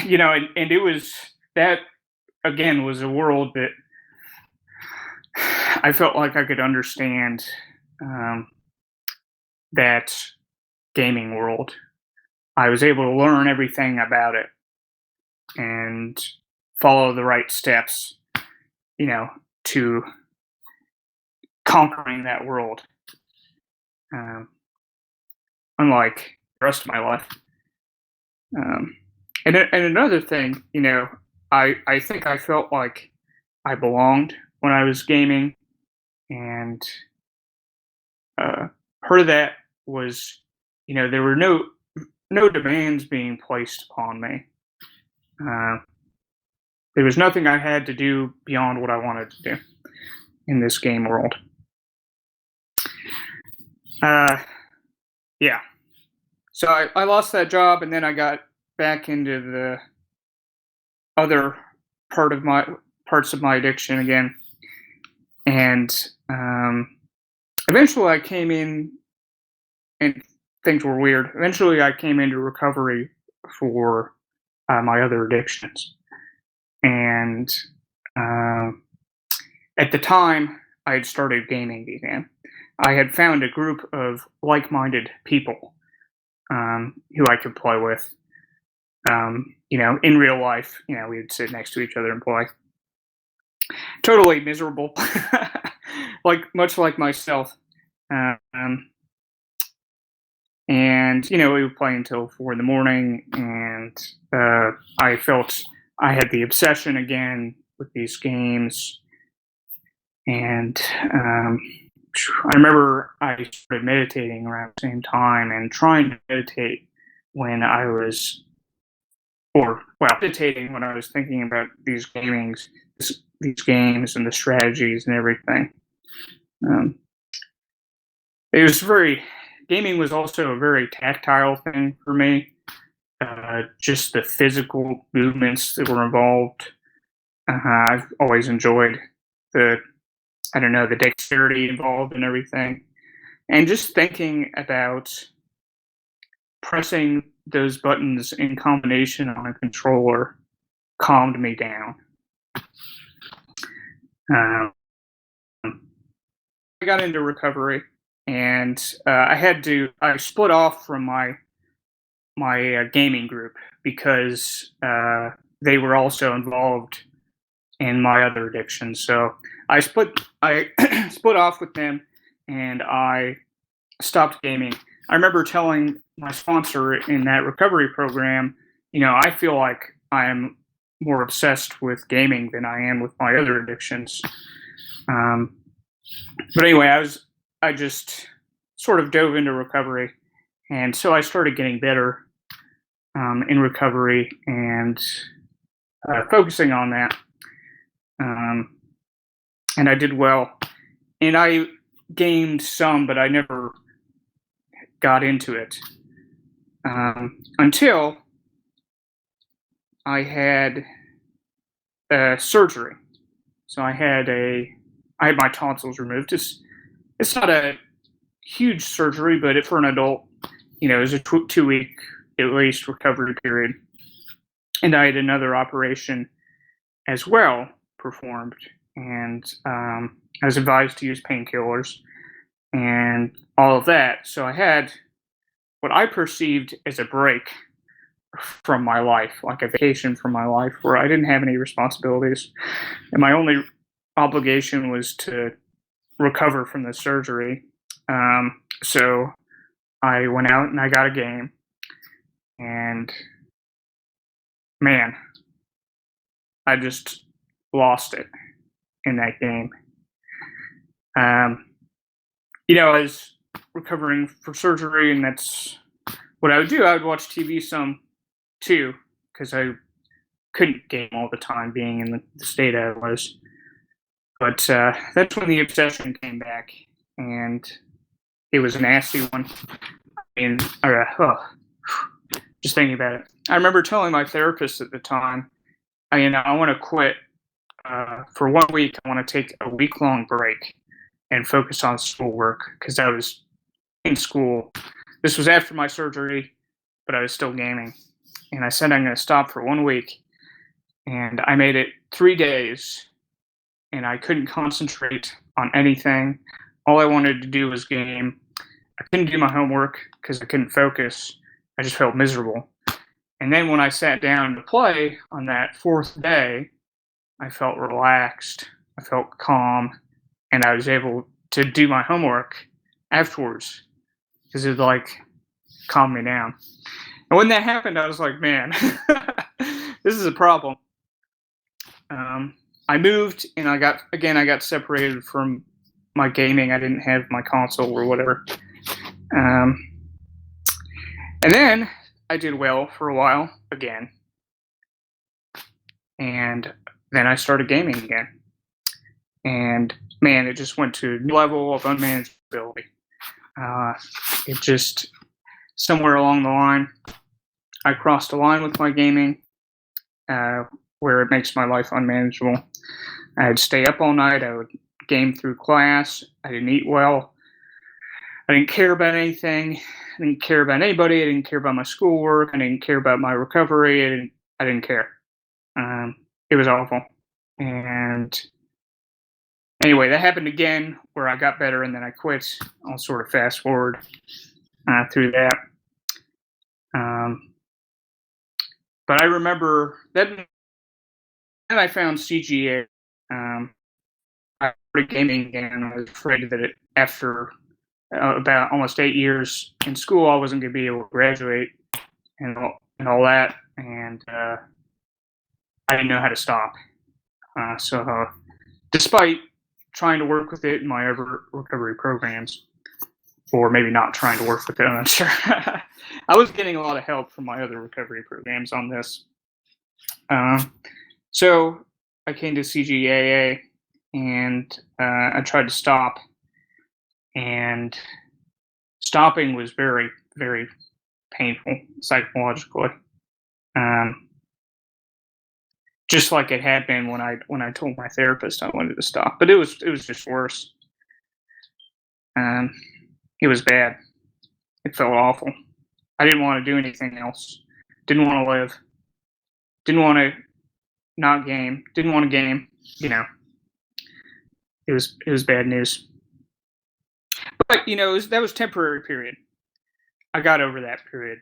and it was that again was a world that I felt like I could understand um, that gaming world. I was able to learn everything about it and follow the right steps, to conquering that world. Um, Unlike the rest of my life. And another thing, I think I felt like I belonged when I was gaming, and part of that was, there were no demands being placed upon me. Uh, there was nothing I had to do beyond what I wanted to do in this game world. Yeah. So I lost that job, and then I got back into the other parts of my addiction again, and eventually I came in, and things were weird. Eventually, I came into recovery for my other addictions, and at the time I had started gaming again. I had found a group of like-minded people who I could play with. In real life, we would sit next to each other and play. Totally miserable, much like myself. And we would play until 4 in the morning, and I felt I had the obsession again with these games. And I remember I started meditating around the same time, and trying to meditate when I was, meditating when I was thinking about these games and the strategies and everything. It was gaming was also a very tactile thing for me. Just the physical movements that were involved. I've always enjoyed the dexterity involved and everything. And just thinking about pressing those buttons in combination on a controller calmed me down. I got into recovery, and I split off from my gaming group because they were also involved in my other addictions. So I split off with them, and I stopped gaming. I remember telling my sponsor in that recovery program, I feel like I am more obsessed with gaming than I am with my other addictions. But anyway, I just sort of dove into recovery, and so I started getting better in recovery and focusing on that. And I did well. And I gamed some, but I never got into it until I had surgery. So I had my tonsils removed. It's not a huge surgery, but for an adult, it was a 2-week at least recovery period. And I had another operation as well performed, and I was advised to use painkillers and all of that. So I had what I perceived as a break from my life, like a vacation from my life, where I didn't have any responsibilities, and my only obligation was to recover from the surgery. So I went out and I got a game, and man, I just lost it in that game. I was recovering for surgery, and that's what I would do. I would watch TV some too, because I couldn't game all the time being in the state I was. But that's when the obsession came back, and it was a nasty one. And just thinking about it, I remember telling my therapist at the time, I want to quit for 1 week. I want to take a week-long break and focus on schoolwork, because I was in school. This was after my surgery, but I was still gaming. and I said I'm going to stop for 1 week, and I made it 3 days, and I couldn't concentrate on anything. All I wanted to do was game. I couldn't do my homework because I couldn't focus. I just felt miserable. And then when I sat down to play on that fourth day, I felt relaxed. I felt calm, and I was able to do my homework afterwards because it like calmed me down. And when that happened, I was like, man, this is a problem. I moved, and I got separated from my gaming. I didn't have my console or whatever. And then I did well for a while again. And then I started gaming again. And man, it just went to a new level of unmanageability. It just, somewhere along the line, I crossed a line with my gaming where it makes my life unmanageable. I'd stay up all night. I would game through class. I didn't eat well. I didn't care about anything. I didn't care about anybody. I didn't care about my schoolwork. I didn't care about my recovery. I didn't care. It was awful. And anyway, that happened again where I got better and then I quit. I'll sort of fast forward through that. But I remember that I found CGA. I started gaming again. I was afraid that after about almost 8 years in school, I wasn't going to be able to graduate and all that. And I didn't know how to stop. So despite trying to work with it in my other recovery programs, or maybe not trying to work with it, I'm not sure. I was getting a lot of help from my other recovery programs on this. So I came to CGAA, and I tried to stop, and stopping was very, very painful psychologically. Just like it had been when I told my therapist I wanted to stop, but it was just worse. It was bad. It felt awful. I didn't want to do anything else. Didn't want to live. Didn't want to not game. Didn't want to game. You know, it was bad news. But that was temporary period. I got over that period.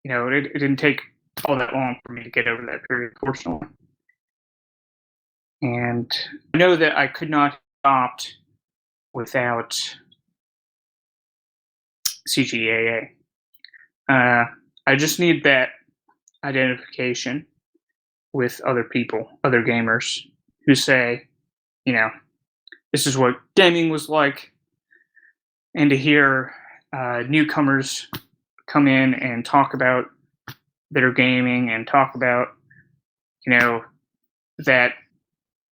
It didn't take all that long for me to get over that period, fortunately. And I know that I could not have stopped without CGAA. I just need that identification with other people, other gamers who say, this is what gaming was like. And to hear newcomers come in and talk about their gaming and talk about, that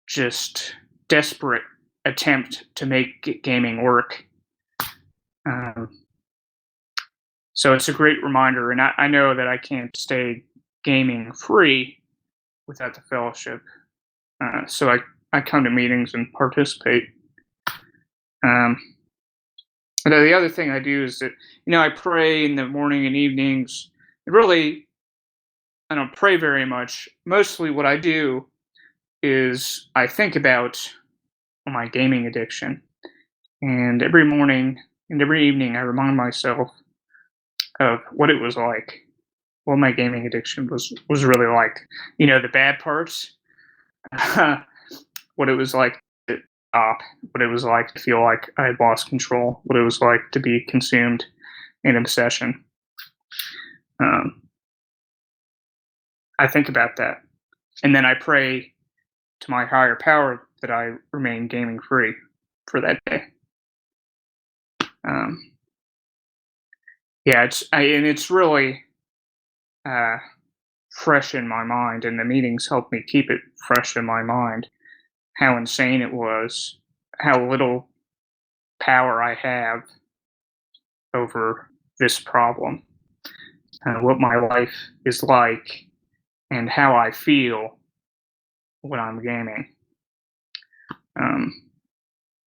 just desperate attempt to make gaming work. So it's a great reminder, and I know that I can't stay gaming free without the fellowship. So I come to meetings and participate. The other thing I do is that, I pray in the morning and evenings. I don't pray very much. Mostly what I do is I think about my gaming addiction. And every morning and every evening I remind myself of what it was like, what my gaming addiction was really like. The bad parts, what it was like to stop, what it was like to feel like I had lost control, what it was like to be consumed in obsession. I think about that. And then I pray to my higher power that I remain gaming free for that day. It's really fresh in my mind, and the meetings help me keep it fresh in my mind. How insane it was, how little power I have over this problem, what my life is like, and how I feel when I'm gaming.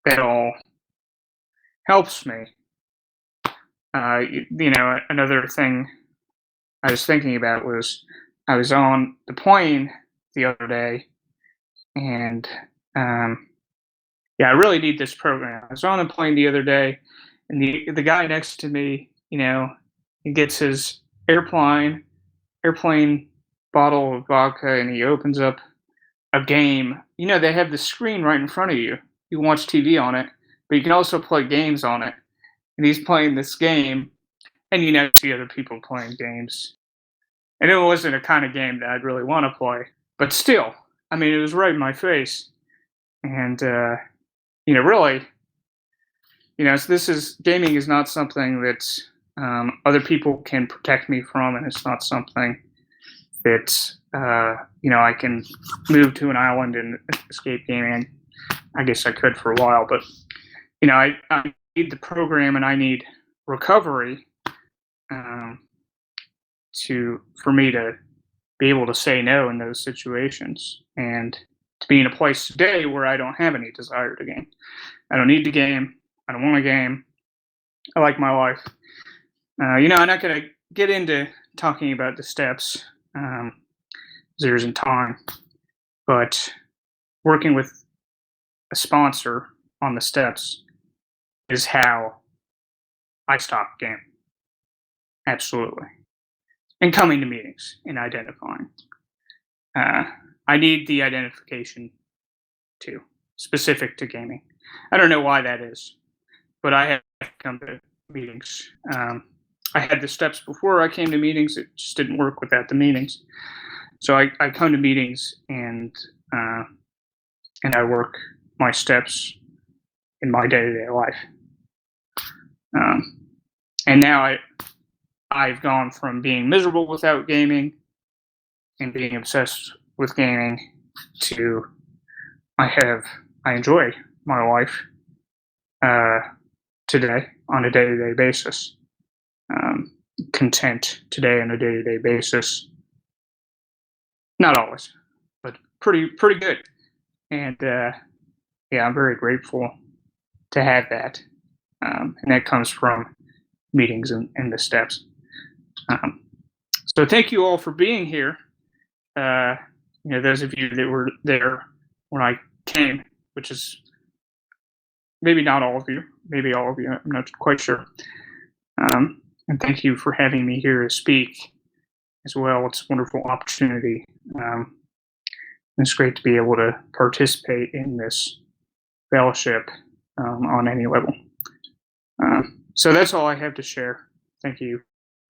That all helps me Another thing I was thinking about was I was on the plane the other day, and yeah, I really need this program. I was on a plane the other day, and the guy next to me, he gets his airplane bottle of vodka, and he opens up a game. They have the screen right in front of you. You can watch TV on it, but you can also play games on it. And he's playing this game, and see other people playing games. And it wasn't a kind of game that I'd really want to play, but still, I mean, it was right in my face. And really, this is gaming is not something that other people can protect me from, and it's not something that I can move to an island and escape gaming. I guess I could for a while, but I need the program, and I need recovery for me to be able to say no in those situations, and to be in a place today where I don't have any desire to game. I don't need to game. I don't want to game. I like my life. I'm not going to get into talking about the steps. There isn't time. But working with a sponsor on the steps is how I stop gaming. Absolutely. And coming to meetings and identifying. I need the identification too, specific to gaming. I don't know why that is, but I have to come to meetings. I had the steps before I came to meetings. It just didn't work without the meetings. So I come to meetings, and I work my steps in my day-to-day life. And now I've gone from being miserable without gaming and being obsessed with gaming to I enjoy my life today on a day-to-day basis. Content today on a day-to-day basis. Not always, but pretty good. And yeah, I'm very grateful to have that. And that comes from meetings and the steps. So thank you all for being here. Those of you that were there when I came, which is maybe not all of you, maybe all of you, I'm not quite sure. And thank you for having me here to speak as well. It's a wonderful opportunity. It's great to be able to participate in this fellowship on any level. So that's all I have to share. Thank you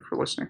for listening.